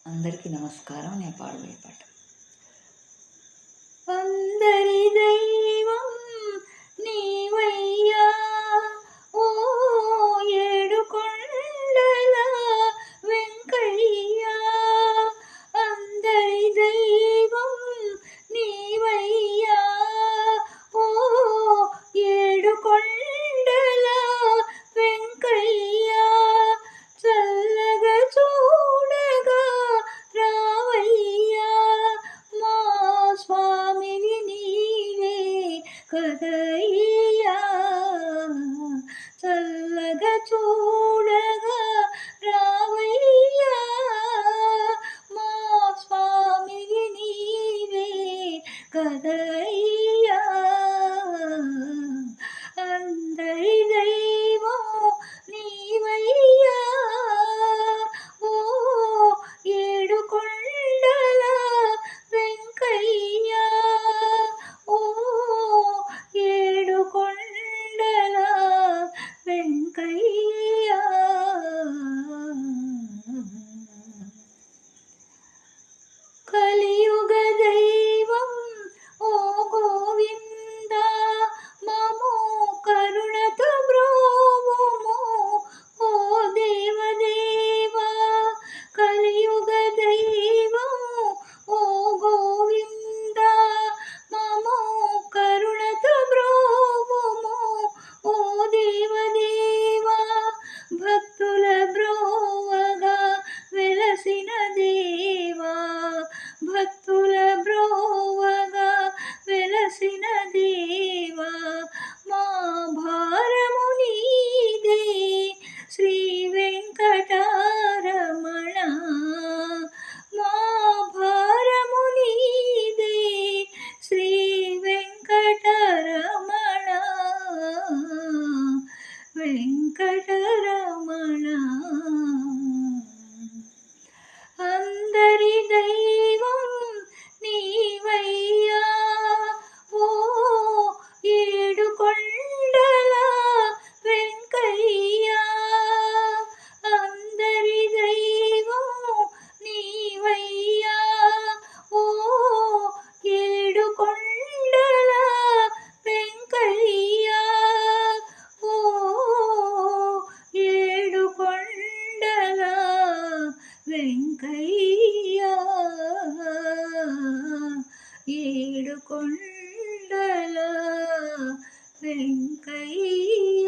అందరికీ నమస్కారం. నేను పాడబోయే పాట. అందరి దైవం నీవయ్యా, ఓ ఏడు కొండల వెంకయ్యా. అందరి దైవం నీవయ్యా, ఓ ఏడు కొండల వెంకయ్యా. చల్లగా చూడగా రావయ్యా, మా స్వామివి నీవే కదయ్యా. చల్లగా చూడగా రావయ్యా, మా స్వామివి నీవే కదయ్యా. అందరి దైవం నీవయ్యా, ఓ ఏడు కొండల వెంకయ్యా. ఓ ఏడు కొండల వెంకయ్యా. కలియుగ దైవం ఓ గోవింద, మము కరుణతో బ్రోవుము ఓ దేవదేవా. కలియుగ దైవం ఓ గోవింద, మము కరుణతో బ్రోవుము ఓ దేవదేవా. భక్తుల బ్రోవగా వెలసిన దేవా, భక్తుల బ్రోవగా వెలసిన దేవా. మా భారము నీదే శ్రీ వెంకటరమణ, మా భారము నీదే శ్రీ వెంకటరమణ, వెంకటరమణ. అందరి దైవం నీవయ్యా, ఓ ఏడు కొండల వెంకయ్యా. అందరి దైవం నీవయ్యా, ఓ ఏడు కొండల వెంకయ్యా. ఓ ఏడు కొండల వెంకయ్యా, ఏడు కొండల వెంకయ్యా.